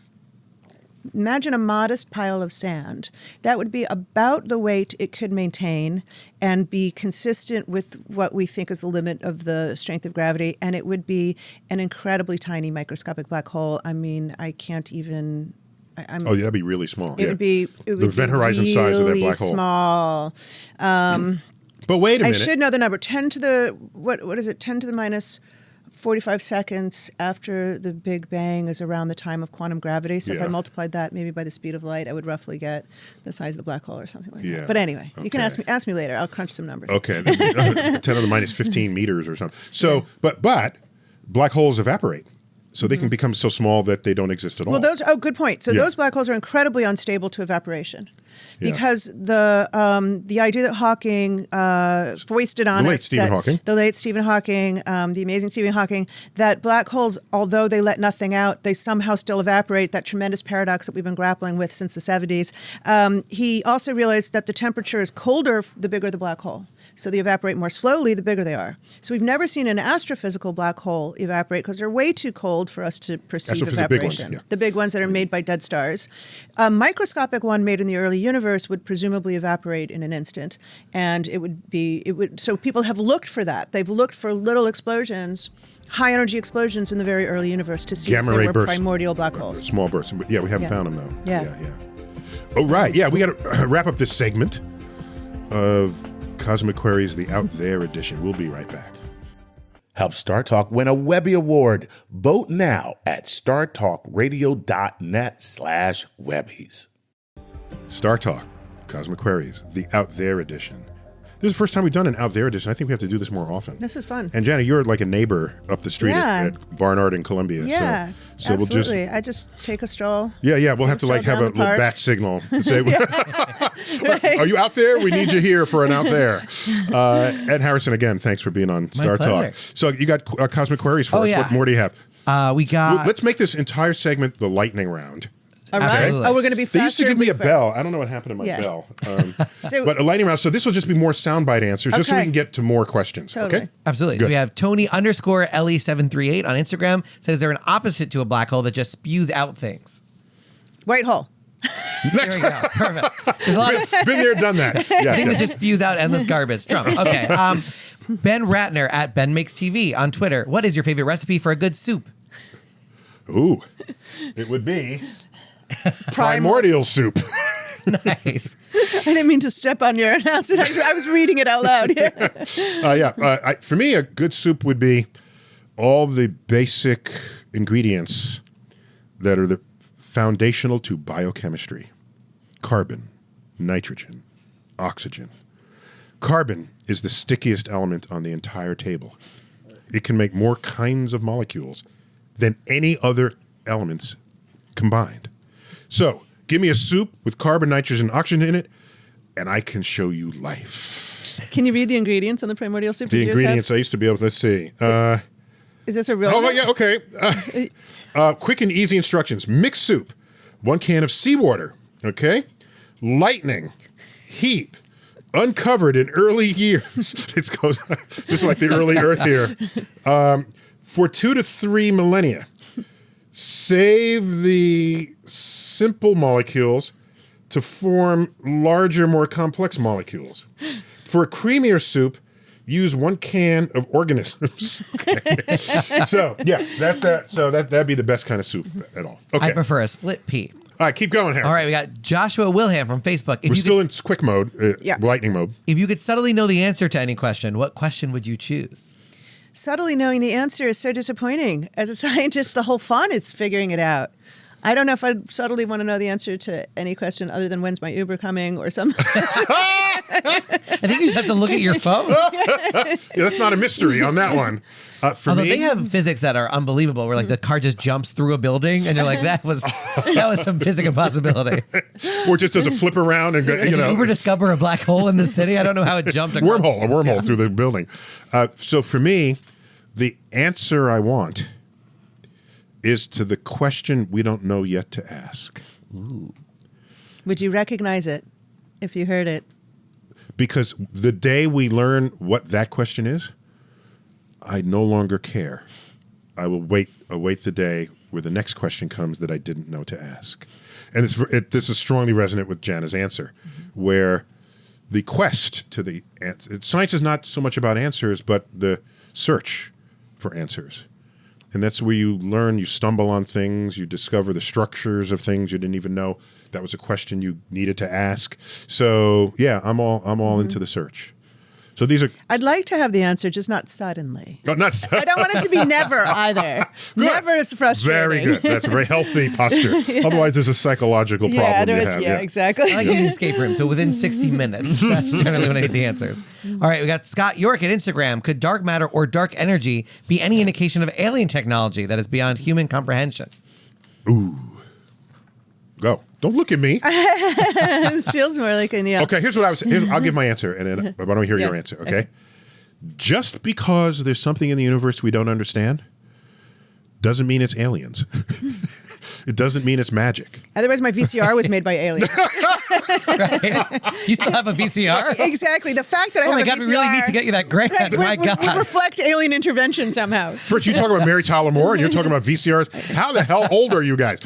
imagine a modest pile of sand. That would be about the weight it could maintain and be consistent with what we think is the limit of the strength of gravity. And it would be an incredibly tiny microscopic black hole. I mean, I can't even... Oh, yeah, that'd be really small. It would be the event horizon size of that black hole. Small. But wait a minute. I should know the number. 10 to the what is it? 10 to the minus 45 seconds after the Big Bang is around the time of quantum gravity. So if I multiplied that maybe by the speed of light, I would roughly get the size of the black hole or something like that. But anyway, you can ask me later. I'll crunch some numbers. Okay, 10 to the minus 15 meters or something. So, but black holes evaporate. So they can become so small that they don't exist at all. Well, good point. So those black holes are incredibly unstable to evaporation because the idea that Hawking foisted on us, the late Stephen Hawking, the amazing Stephen Hawking, that black holes, although they let nothing out, they somehow still evaporate, that tremendous paradox that we've been grappling with since the 70s. He also realized that the temperature is colder the bigger the black hole. So they evaporate more slowly the bigger they are. So we've never seen an astrophysical black hole evaporate because they're way too cold for us to perceive evaporation. The big ones that are made by dead stars. A microscopic one made in the early universe would presumably evaporate in an instant. And so people have looked for that. They've looked for little explosions, high energy explosions in the very early universe to see if they were primordial black holes. Small bursts. Yeah, we haven't found them though. Yeah. Oh, right. Yeah, we got to wrap up this segment of Cosmic Queries, the Out There edition. We'll be right back. Help StarTalk win a Webby Award. Vote now at startalkradio.net/Webbies. StarTalk, Cosmic Queries, the Out There edition. This is the first time we've done an Out There edition. I think we have to do this more often. This is fun. And Janna, you're like a neighbor up the street at Barnard in Columbia. Yeah, so absolutely. I just take a stroll. Yeah. We'll have to have a little bat signal and say, "Are you out there? We need you here for an Out There." Ed Harrison, again, thanks for being on StarTalk. So you got Cosmic Queries for us. Yeah. What more do you have? Let's make this entire segment the lightning round. All right. Absolutely. Oh, we're going to be faster. They used to give me a bell. I don't know what happened to my bell. But a lightning round. So this will just be more soundbite answers, just so we can get to more questions. Totally. Okay? Absolutely. Good. So we have Tony_LE738 on Instagram. Says there an opposite to a black hole that just spews out things? White hole. There we go. Perfect. There's a lot of been there, done that. Yeah, thing that just spews out endless garbage. Trump. Okay. Ben Ratner at Ben Makes TV on Twitter. What is your favorite recipe for a good soup? Ooh, it would be primordial soup. Nice. I didn't mean to step on your announcement. I was reading it out loud here. For me, a good soup would be all the basic ingredients that are the foundational to biochemistry. Carbon, nitrogen, oxygen. Carbon is the stickiest element on the entire table. It can make more kinds of molecules than any other elements combined. So, give me a soup with carbon, nitrogen, oxygen in it, and I can show you life. Can you read the ingredients on the primordial soup? The ingredients I used to be able to, let's see. Is this a real one? Yeah, okay. Quick and easy instructions. Mixed soup. 1 can of seawater. Okay. Lightning. Heat. Uncovered in early years. This is like the early Earth here. For 2 to 3 millennia. Save the simple molecules to form larger, more complex molecules. For a creamier soup, use 1 can of organisms. Okay. So, yeah, that's that. So that'd be the best kind of soup at all. Okay. I prefer a split pea. All right, keep going, Harrison. All right, we got Joshua Wilham from Facebook. We're still in quick mode, lightning mode. If you could subtly know the answer to any question, what question would you choose? Subtly knowing the answer is so disappointing. As a scientist, the whole fun is figuring it out. I don't know if I'd subtly want to know the answer to any question other than when's my Uber coming or something. I think you just have to look at your phone. Yeah, that's not a mystery on that one. Although they have physics that are unbelievable, where like the car just jumps through a building, and you're like, that was some physics impossibility. Or just does a flip around and Did Uber discover a black hole in the city? I don't know how it jumped. A wormhole through the building. So for me, the answer I want is to the question we don't know yet to ask. Ooh. Would you recognize it if you heard it? Because the day we learn what that question is, I no longer care. I will await the day where the next question comes that I didn't know to ask. And this is strongly resonant with Janna's answer, where the quest to the answer, science is not so much about answers, but the search for answers. And that's where you learn, you stumble on things, you discover the structures of things you didn't even know that was a question you needed to ask. So yeah, I'm all into the search. So these are. I'd like to have the answer, just not suddenly. No, not I don't want it to be never either. Never is frustrating. Very good. That's a very healthy posture. Otherwise, there's a psychological problem you have. Yeah, exactly. I like an escape room. So within 60 minutes, that's generally when I need the answers. All right, we got Scott York at Instagram. Could dark matter or dark energy be any indication of alien technology that is beyond human comprehension? Ooh. Go. Don't look at me. This feels more like an Okay, here's what I was. I'll give my answer, and then I want to hear your answer. Okay? Just because there's something in the universe we don't understand doesn't mean it's aliens. It doesn't mean it's magic. Otherwise, my VCR was made by aliens. Right? You still have a VCR? Exactly. The fact that I have Oh my a God, VCR, we really need to get you that grant. My God. would reflect alien intervention somehow. First, you talk about Mary Tyler Moore, and you're talking about VCRs. How the hell old are you guys?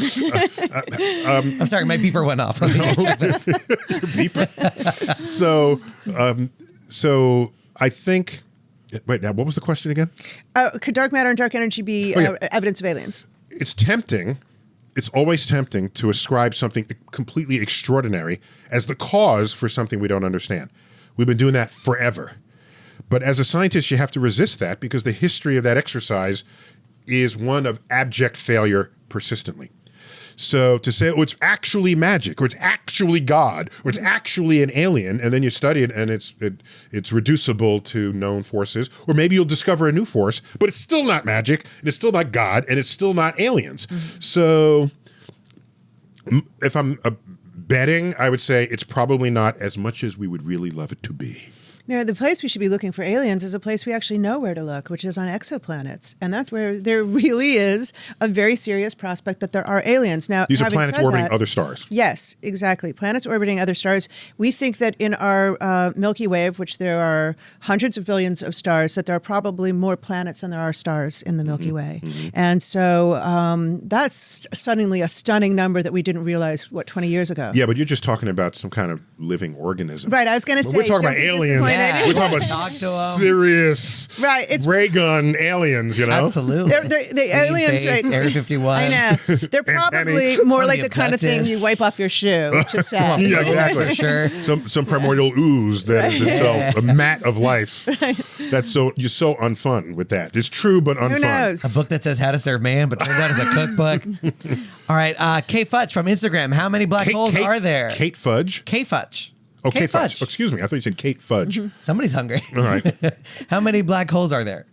I'm sorry, my beeper went off. Let me check this. Beeper. So I think. Wait, now what was the question again? Could dark matter and dark energy be evidence of aliens? It's tempting. It's always tempting to ascribe something completely extraordinary as the cause for something we don't understand. We've been doing that forever. But as a scientist, you have to resist that because the history of that exercise is one of abject failure persistently. So to say, oh, it's actually magic, or it's actually God, or it's actually an alien, and then you study it and it's reducible to known forces, or maybe you'll discover a new force, but it's still not magic, and it's still not God, and it's still not aliens. So if I'm betting, I would say it's probably not as much as we would really love it to be. No, the place we should be looking for aliens is a place we actually know where to look, which is on exoplanets. And that's where there really is a very serious prospect that there are aliens. Now, these are planets orbiting other stars. Yes, exactly. Planets orbiting other stars. We think that in our Milky Way, of which there are hundreds of billions of stars, that there are probably more planets than there are stars in the Milky Way. And so that's suddenly a stunning number that we didn't realize, 20 years ago? Yeah, but you're just talking about some kind of living organism. Right, I was going to say. We're talking about aliens. Yeah. We're talking about serious ray gun aliens, you know? Absolutely. They're the aliens, right? Area 51. I know. They're probably more like the kind of thing you wipe off your shoe, which is sad. Yeah, exactly. For sure. Some primordial ooze that is itself a mat of life. That's you're so unfun with that. It's true, but unfun. Who knows? A book that says how to serve man, but turns out it's a cookbook. All right, Kate Fudge from Instagram. How many black holes are there? Kate Fudge? Kate Fudge. Oh, Kate Fudge. Oh, excuse me. I thought you said Kate Fudge. Somebody's hungry. All right. How many black holes are there?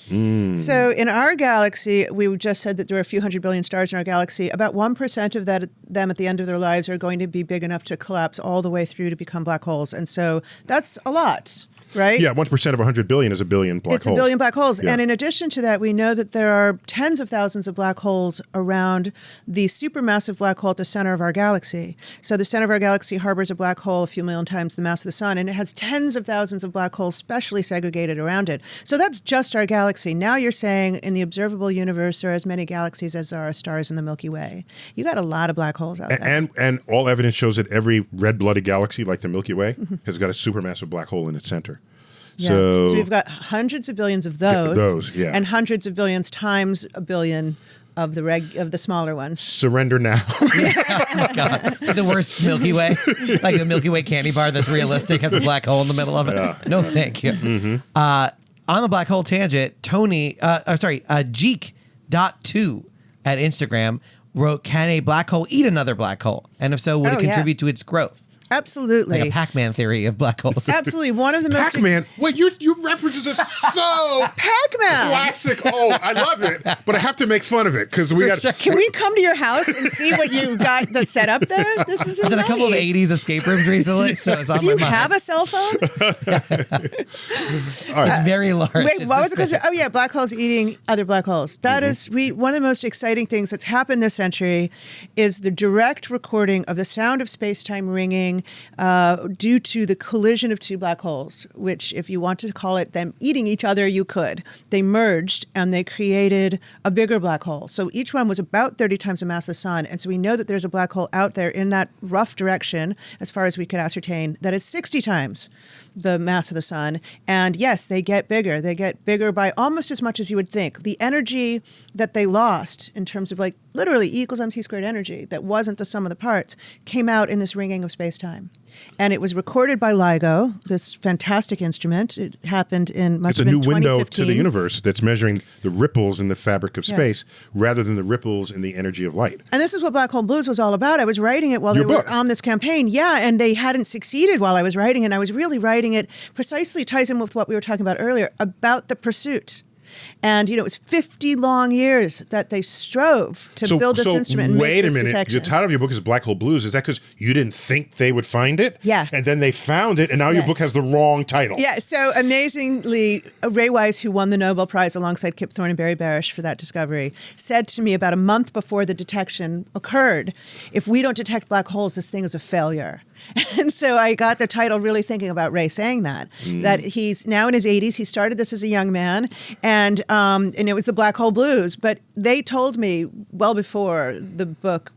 So in our galaxy, we just said that there are a few hundred billion stars in our galaxy. About 1% of them at the end of their lives are going to be big enough to collapse all the way through to become black holes. And so that's a lot. Right? Yeah, 1% of 100 billion is a billion black holes. It's a billion black holes. Yeah. And in addition to that, we know that there are tens of thousands of black holes around the supermassive black hole at the center of our galaxy. So the center of our galaxy harbors a black hole a few million times the mass of the sun, and it has tens of thousands of black holes specially segregated around it. So that's just our galaxy. Now you're saying in the observable universe there are as many galaxies as there are stars in the Milky Way. You got a lot of black holes out there. And all evidence shows that every red-blooded galaxy like the Milky Way has got a supermassive black hole in its center. Yeah. So we've got hundreds of billions of those, and hundreds of billions times a billion of the smaller ones. Surrender now. Oh my God. It's like the worst Milky Way. Like the Milky Way candy bar that's realistic, has a black hole in the middle of it. Yeah. No, thank you. On the black hole tangent, Jeek.2 at Instagram wrote, can a black hole eat another black hole? And if so, would it contribute to its growth? Absolutely. Like a Pac-Man theory of black holes. Absolutely. One of the most... Pac-Man? Wait, your references are so... Pac-Man! Classic. Oh, I love it, but I have to make fun of it because we got... Sure. Can we come to your house and see what you've got the setup there? This is I've done a couple of 80s escape rooms recently, so it's on my mind. Do you have a cell phone? All right. It's very large. Wait, what was the question? Oh, yeah, black holes eating other black holes. That is one of the most exciting things that's happened this century is the direct recording of the sound of space-time ringing happening due to the collision of two black holes, which, if you want to call it them eating each other, you could. They merged and they created a bigger black hole. So each one was about 30 times the mass of the sun. And so we know that there's a black hole out there in that rough direction, as far as we could ascertain, that is 60 times the mass of the sun. And yes, they get bigger. They get bigger by almost as much as you would think. The energy that they lost in terms of like literally E equals mc squared energy that wasn't the sum of the parts came out in this ringing of space-time. And it was recorded by LIGO, this fantastic instrument. It happened in, it's a new window to the universe that's measuring the ripples in the fabric of space rather than the ripples in the energy of light. And this is what Black Hole Blues was all about. I was writing it while they were on this campaign. Yeah, and they hadn't succeeded while I was writing it. And I was really writing it precisely ties in with what we were talking about earlier, about the pursuit. And, it was 50 long years that they strove to build this instrument and make this detection. Wait a minute. The title of your book is Black Hole Blues. Is that because you didn't think they would find it? Yeah. And then they found it, and now your book has the wrong title. Yeah. So amazingly, Ray Weiss, who won the Nobel Prize alongside Kip Thorne and Barry Barish for that discovery, said to me about a month before the detection occurred, if we don't detect black holes, this thing is a failure. And so I got the title really thinking about Ray saying that he's now in his 80s. He started this as a young man, and it was the Black Hole Blues. But they told me well before the book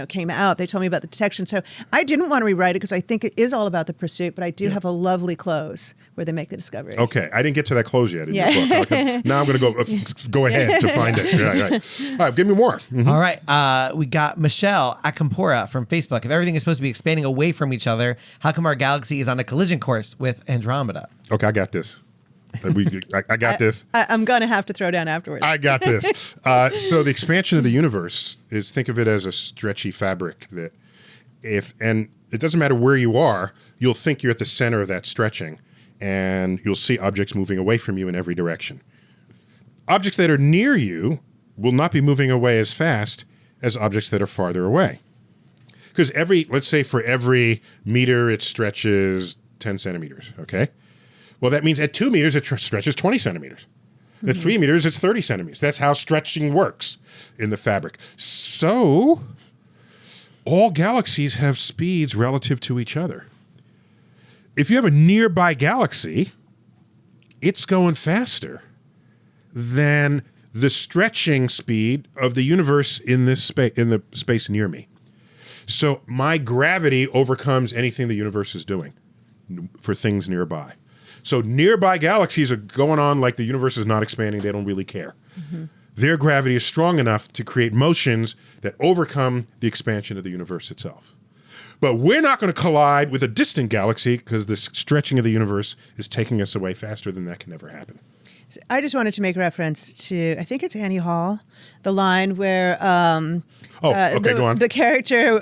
came out, they told me about the detection. So I didn't want to rewrite it because I think it is all about the pursuit, but I do have a lovely close where they make the discovery. Okay. I didn't get to that close yet in your book. Okay. Now I'm going to go ahead to find it. Right. All right. Give me more. Mm-hmm. All right. We got Michelle Akampora from Facebook. If everything is supposed to be expanding away from each other, how come our galaxy is on a collision course with Andromeda? Okay. I got this. I got this. I'm going to have to throw down afterwards. I got this. So the expansion of the universe is, think of it as a stretchy fabric that and it doesn't matter where you are, you'll think you're at the center of that stretching and you'll see objects moving away from you in every direction. Objects that are near you will not be moving away as fast as objects that are farther away. Because let's say for every meter, it stretches 10 centimeters, okay? Well, that means at 2 meters, it stretches 20 centimeters. At 3 meters, it's 30 centimeters. That's how stretching works in the fabric. So all galaxies have speeds relative to each other. If you have a nearby galaxy, it's going faster than the stretching speed of the universe in this in the space near me. So my gravity overcomes anything the universe is doing for things nearby. So nearby galaxies are going on like the universe is not expanding. They don't really care. Mm-hmm. Their gravity is strong enough to create motions that overcome the expansion of the universe itself. But we're not going to collide with a distant galaxy because the stretching of the universe is taking us away faster than that can ever happen. So I just wanted to make reference to, I think it's Annie Hall, the line where go on. The character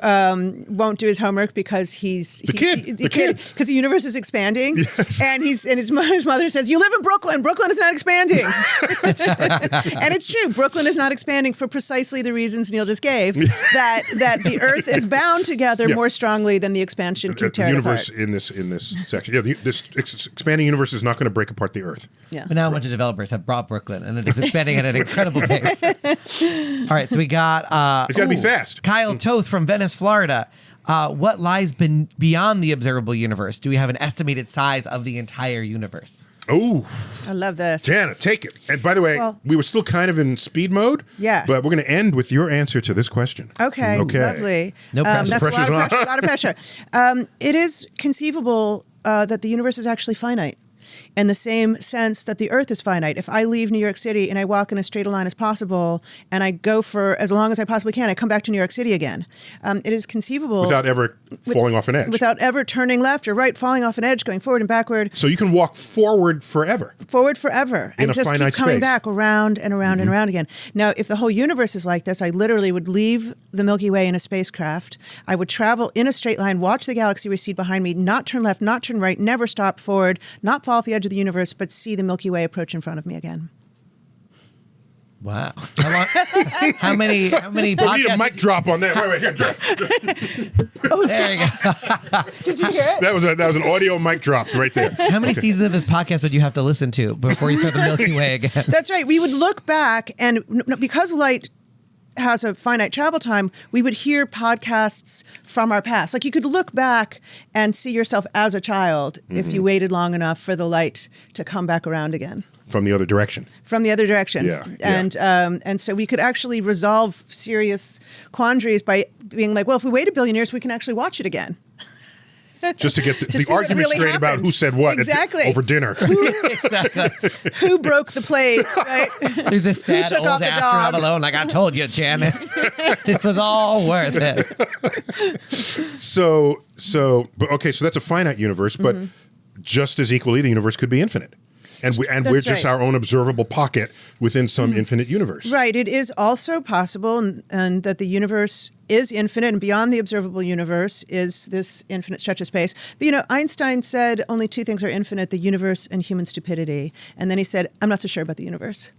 won't do his homework because he's the kid because the universe is expanding, yes. and his mother says, "You live in Brooklyn. Brooklyn is not expanding," and it's true. Brooklyn is not expanding for precisely the reasons Neil just gave. that the Earth is bound together more strongly than the expansion can tear it apart. The universe in this section, this expanding universe is not going to break apart the Earth. Yeah. But now a bunch of developers have brought Brooklyn, and it is expanding at an incredible pace. All right, so we got... it's got to be fast. Kyle Toth from Venice, Florida. What lies beyond the observable universe? Do we have an estimated size of the entire universe? Oh, I love this. Janna, take it. And by the way, we were still kind of in speed mode. Yeah. But we're going to end with your answer to this question. Okay. Lovely. No pressure. That's a lot of pressure. It is conceivable that the universe is actually finite. In the same sense that the Earth is finite. If I leave New York City and I walk in as straight a line as possible, and I go for as long as I possibly can, I come back to New York City again. It is conceivable. Without ever falling off an edge. Without ever turning left or right, falling off an edge, going forward and backward. So you can walk forward forever. Forward forever. In and a just finite keep coming space. back around and around and around again. Now, if the whole universe is like this, I literally would leave the Milky Way in a spacecraft. I would travel in a straight line, watch the galaxy recede behind me, not turn left, not turn right, never stop forward, not fall off the edge of the universe, but see the Milky Way approach in front of me again. Wow. How many podcasts? We need a mic drop on that. Wait, here. There you go. Did you hear it? That was an audio mic drop right there. How many seasons of this podcast would you have to listen to before you start the Milky Way again? That's right. We would look back, and because light has a finite travel time, we would hear podcasts from our past. Like you could look back and see yourself as a child if you waited long enough for the light to come back around again. From the other direction. From the other direction. Yeah, And so we could actually resolve serious quandaries by being like, well, if we wait 1 billion years, we can actually watch it again. Just to get the see what argument really straight about happened. who said what Exactly. over dinner. Exactly. Who broke the plate, right? There's this sad took old out the astronaut dog? alone. Like I told you, Janice, this was all worth it. So that's a finite universe, but just as equally, the universe could be infinite. And we're just right. our own observable pocket within some infinite universe. Right. It is also possible and that the universe is infinite, and beyond the observable universe is this infinite stretch of space. But, Einstein said only 2 things are infinite, the universe and human stupidity. And then he said, I'm not so sure about the universe.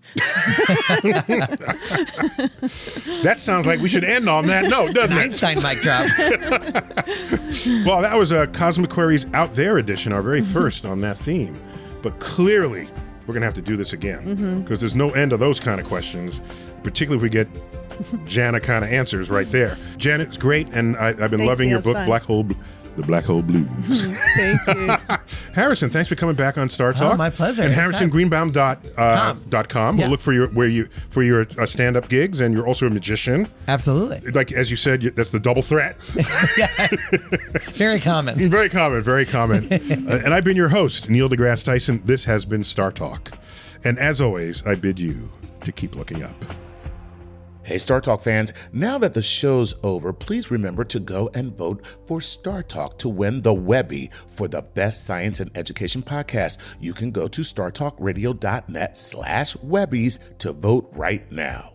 That sounds like we should end on that note, doesn't it? Einstein mic drop. Well, that was a Cosmic Queries Out There edition, our very first on that theme. But clearly, we're going to have to do this again because there's no end of those kind of questions, particularly if we get Janna kind of answers right there. Janna, it's great, and I've been Thanks, loving yeah, your it's book, fun. The Black Hole Blues. Thank you. Harrison, thanks for coming back on StarTalk. Oh, my pleasure. And Anytime. HarrisonGreenbaum.com. Yeah. We'll look for your stand-up gigs, and you're also a magician. Absolutely. Like as you said, that's the double threat. Very common. Very common, very common. And I've been your host, Neil deGrasse Tyson. This has been StarTalk. And as always, I bid you to keep looking up. Hey, StarTalk fans, now that the show's over, please remember to go and vote for StarTalk to win the Webby for the best science and education podcast. You can go to startalkradio.net/Webbies to vote right now.